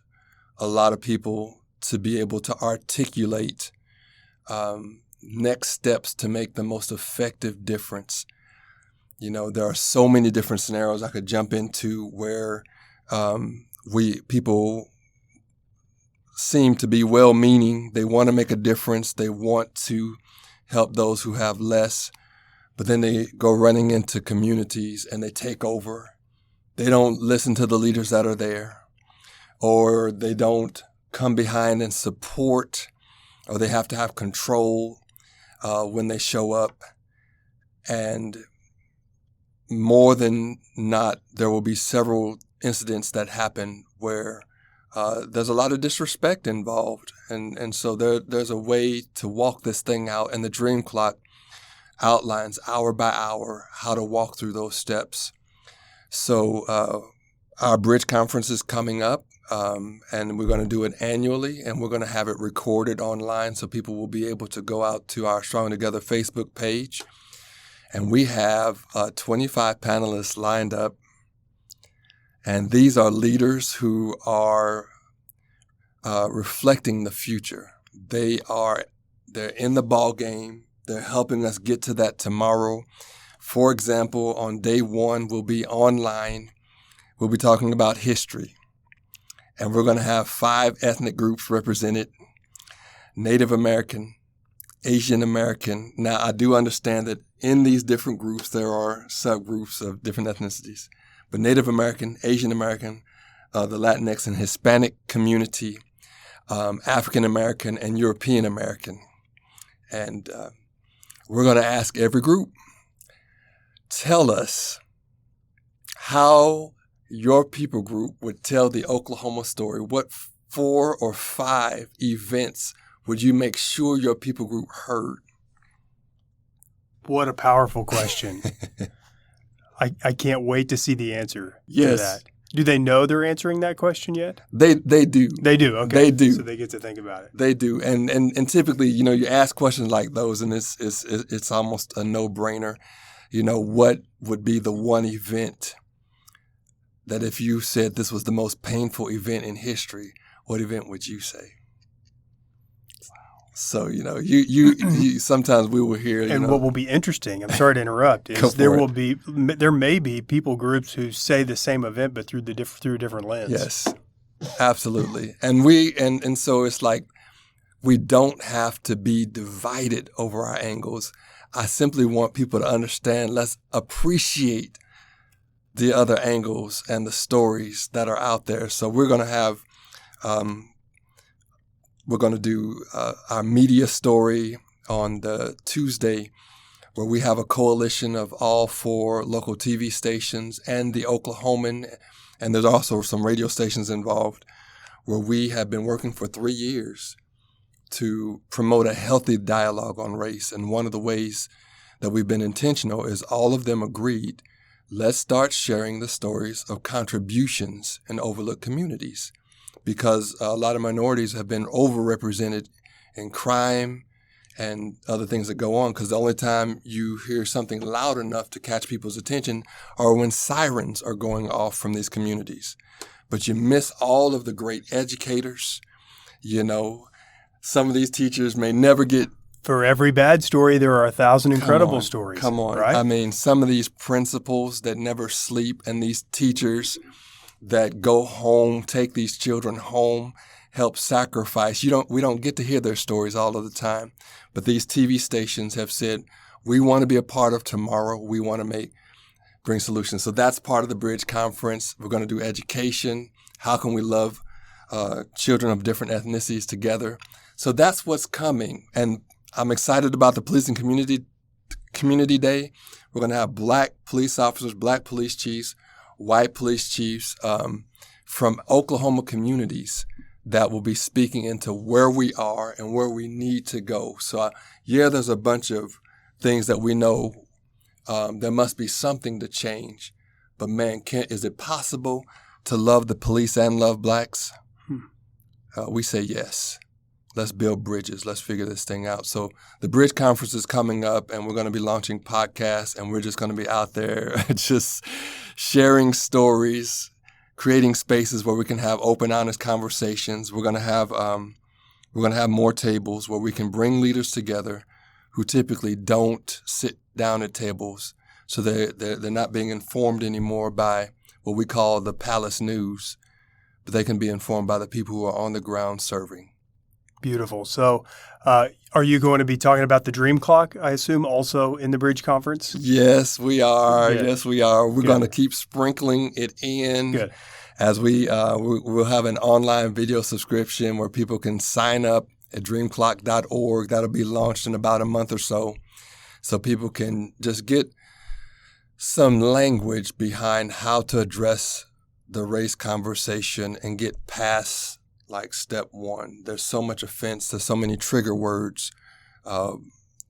a lot of people to be able to articulate next steps to make the most effective difference. There are so many different scenarios I could jump into where people seem to be well-meaning. They want to make a difference. They want to help those who have less, but then they go running into communities and they take over. They don't listen to the leaders that are there, or they don't come behind and support, or they have to have control when they show up. And more than not, there will be several incidents that happen where there's a lot of disrespect involved. And so there's a way to walk this thing out, and the Dream Clock outlines hour by hour how to walk through those steps. So our Bridge Conference is coming up, and we're going to do it annually, and we're going to have it recorded online so people will be able to go out to our Strong Together Facebook page. And we have 25 panelists lined up, and these are leaders who are reflecting the future. They're in the ball game. They're helping us get to that tomorrow. For example, on day one, we'll be online. We'll be talking about history, and we're going to have 5 ethnic groups represented: Native American, Asian American. Now, I do understand that in these different groups, there are subgroups of different ethnicities, but Native American, Asian American, the Latinx and Hispanic community, African American, and European American. And we're going to ask every group, tell us how your people group would tell the Oklahoma story. What 4 or 5 events would you make sure your people group heard? What a powerful question. I can't wait to see the answer to that. Do they know they're answering that question yet? They do. They do. Okay. They do. So they get to think about it. They do. And typically, you ask questions like those, and it's almost a no-brainer. What would be the one event that if you said this was the most painful event in history, what event would you say? So, you sometimes we will hear. And what will be interesting, I'm sorry to interrupt, is there may be people groups who say the same event, but through a different lens. Yes, absolutely. And so it's like we don't have to be divided over our angles. I simply want people to understand, let's appreciate the other angles and the stories that are out there. So we're going to have we're going to do our media story on the Tuesday, where we have a coalition of all 4 local TV stations and the Oklahoman, and there's also some radio stations involved, where we have been working for 3 years to promote a healthy dialogue on race. And one of the ways that we've been intentional is all of them agreed, let's start sharing the stories of contributions in overlooked communities, because a lot of minorities have been overrepresented in crime and other things that go on, because the only time you hear something loud enough to catch people's attention are when sirens are going off from these communities. But you miss all of the great educators. Some of these teachers may never get... For every bad story, there are 1,000 incredible stories. Come on. Right? I mean, some of these principals that never sleep, and these teachers that go home, take these children home, help sacrifice. We don't get to hear their stories all of the time. But these TV stations have said, we want to be a part of tomorrow. We want to bring solutions. So that's part of the Bridge Conference. We're going to do education. How can we love children of different ethnicities together? So that's what's coming. And I'm excited about the Policing Community Day. We're going to have Black police officers, Black police chiefs, white police chiefs from Oklahoma communities that will be speaking into where we are and where we need to go. So, there's a bunch of things that we know there must be something to change. But man, is it possible to love the police and love blacks? We say yes. Let's build bridges. Let's figure this thing out. So the Bridge Conference is coming up, and we're going to be launching podcasts, and we're just going to be out there just sharing stories, creating spaces where we can have open, honest conversations. We're going to have more tables where we can bring leaders together who typically don't sit down at tables. So they're not being informed anymore by what we call the palace news, but they can be informed by the people who are on the ground serving. Beautiful. So are you going to be talking about the Dream Clock, I assume, also in the Bridge Conference? Yes, we are. Good. Yes, we are. We're Good. going to keep sprinkling it in. Good. As we'll have an online video subscription where people can sign up at dreamclock.org. That'll be launched in about a month or so. So people can just get some language behind how to address the race conversation and get past like step one. There's so much offense. There's so many trigger words.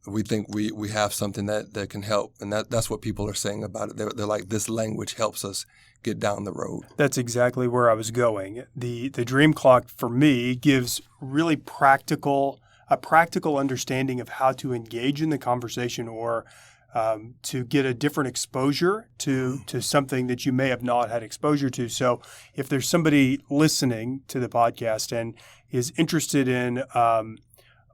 We think we have something that can help. And that's what people are saying about it. They're like, this language helps us get down the road. That's exactly where I was going. The Dream Clock for me gives really a practical understanding of how to engage in the conversation or to get a different exposure to something that you may have not had exposure to. So if there's somebody listening to the podcast and is interested in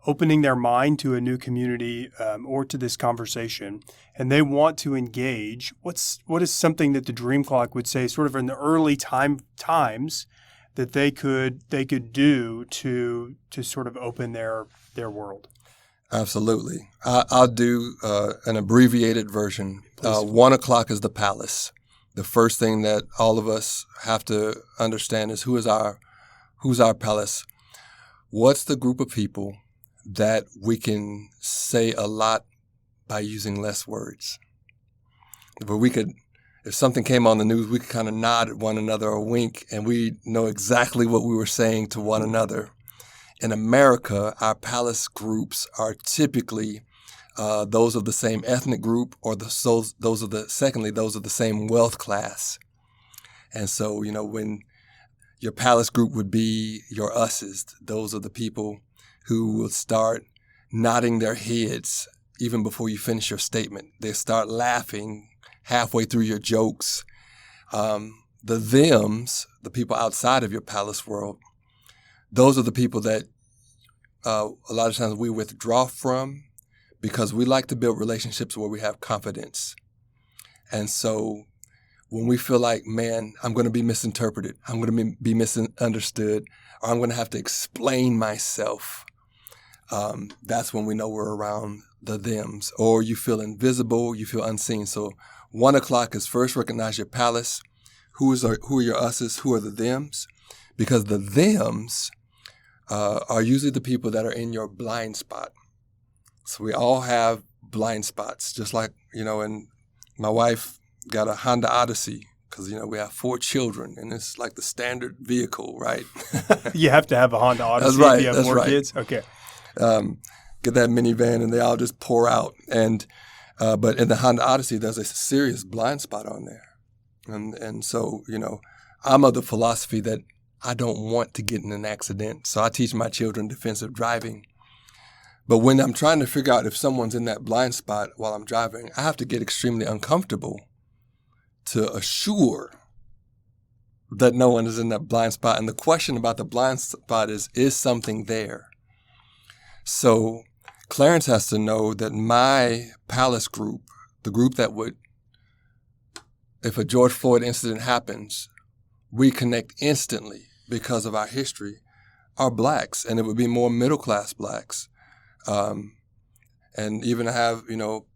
opening their mind to a new community or to this conversation, and they want to engage, what is something that the Dream Clock would say sort of in the early times that they could do to sort of open their world? Absolutely. I'll do an abbreviated version. 1 o'clock is the palace. The first thing that all of us have to understand is who's our palace? What's the group of people that we can say a lot by using less words? But if something came on the news, we could kind of nod at one another or wink, and we know exactly what we were saying to one another. In America, our palace groups are typically those of the same ethnic group or those of the same wealth class. And so, when your palace group would be your us's, those are the people who will start nodding their heads even before you finish your statement. They start laughing halfway through your jokes. The thems, the people outside of your palace world, those are the people that a lot of times we withdraw from because we like to build relationships where we have confidence. And so when we feel like, man, I'm going to be misinterpreted, I'm going to be misunderstood, or I'm going to have to explain myself, that's when we know we're around the thems. Or you feel invisible, you feel unseen. So 1 o'clock is first recognize your palace. Who are your us's? Who are the thems? Because the thems are usually the people that are in your blind spot. So we all have blind spots, just like, and my wife got a Honda Odyssey because, we have 4 children and it's like the standard vehicle, right? You have to have a Honda Odyssey That's right, if you have that's more right. kids? Okay. Get that minivan and they all just pour out. And but in the Honda Odyssey, there's a serious blind spot on there. And so, I'm of the philosophy that I don't want to get in an accident. So I teach my children defensive driving. But when I'm trying to figure out if someone's in that blind spot while I'm driving, I have to get extremely uncomfortable to assure that no one is in that blind spot. And the question about the blind spot is something there? So Clarence has to know that my palace group, the group that would, if a George Floyd incident happens, we connect instantly because of our history, are blacks. And it would be more middle-class blacks. And even have,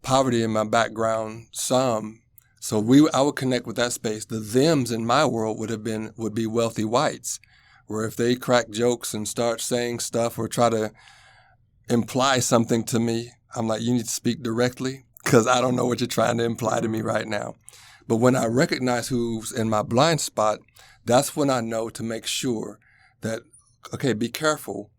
poverty in my background, some. So I would connect with that space. The thems in my world would be wealthy whites, where if they crack jokes and start saying stuff or try to imply something to me, I'm like, you need to speak directly because I don't know what you're trying to imply to me right now. But when I recognize who's in my blind spot, that's when I know to make sure that, okay, be careful.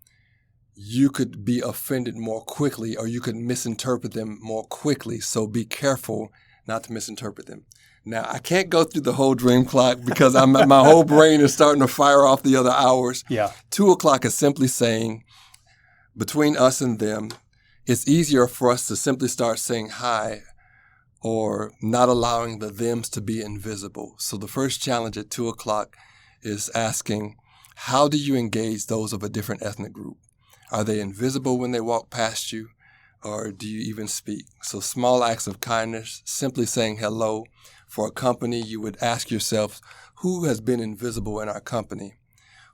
You could be offended more quickly or you could misinterpret them more quickly. So be careful not to misinterpret them. Now, I can't go through the whole dream clock because my whole brain is starting to fire off the other hours. Yeah. 2 o'clock is simply saying, between us and them, it's easier for us to simply start saying hi or not allowing the thems to be invisible. So the first challenge at 2 o'clock is asking, how do you engage those of a different ethnic group? Are they invisible when they walk past you, or do you even speak? So small acts of kindness, simply saying hello. For a company, you would ask yourself, who has been invisible in our company?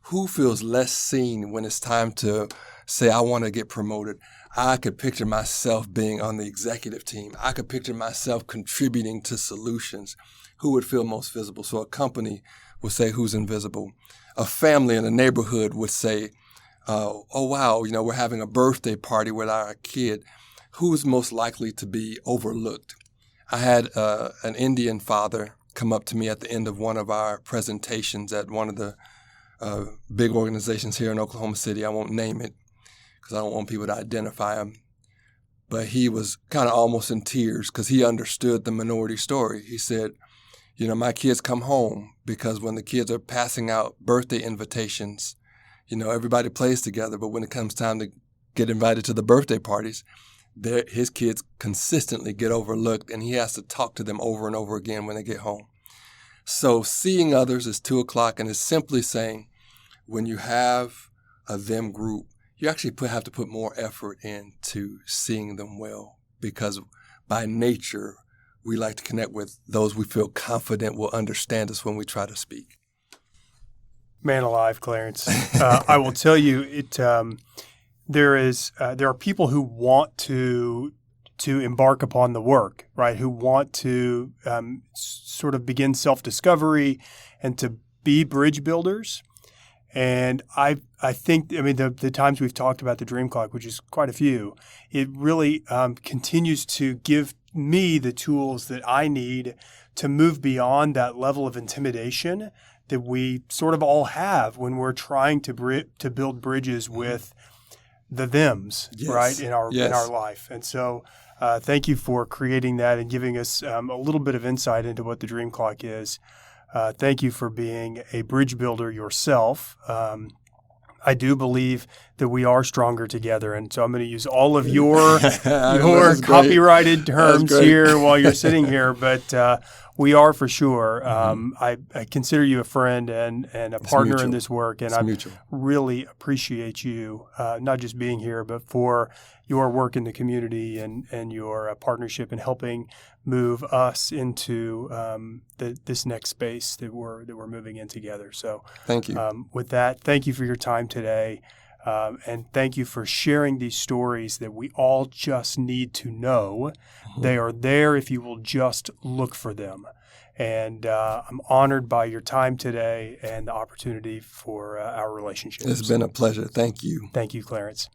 Who feels less seen when it's time to say, I want to get promoted? I could picture myself being on the executive team. I could picture myself contributing to solutions. Who would feel most visible? So a company would say, who's invisible? A family in a neighborhood would say, oh, wow, we're having a birthday party with our kid. Who's most likely to be overlooked? I had an Indian father come up to me at the end of one of our presentations at one of the big organizations here in Oklahoma City. I won't name it because I don't want people to identify him. But he was kind of almost in tears because he understood the minority story. He said, my kids come home because when the kids are passing out birthday invitations, everybody plays together. But when it comes time to get invited to the birthday parties, his kids consistently get overlooked, and he has to talk to them over and over again when they get home. So seeing others is 2 o'clock, and is simply saying, when you have a them group, you actually have to put more effort into seeing them well, because by nature, we like to connect with those we feel confident will understand us when we try to speak. Man alive, Clarence. I will tell you, there are people who want to embark upon the work, right? Who want to sort of begin self-discovery and to be bridge builders. And I think, the times we've talked about the Dream Clock, which is quite a few, it really continues to give me the tools that I need to move beyond that level of intimidation that we sort of all have when we're trying to build bridges with the thems, yes. right, in our Yes. life. And so thank you for creating that and giving us a little bit of insight into what the Dream Clock is. Thank you for being a bridge builder yourself. I do believe that we are stronger together, and so I'm going to use all of your copyrighted terms here while you're sitting here, but we are for sure. I consider you a friend and a partner mutual. in this work, and It's I mutual. really appreciate you not just being here, but for your work in the community and your partnership in helping move us into this next space that we're moving in together. So Thank you. With that, thank you for your time today. And thank you for sharing these stories that we all just need to know. They are there if you will just look for them. And I'm honored by your time today and the opportunity for our relationship. It's been a pleasure. Thank you. Thank you, Clarence.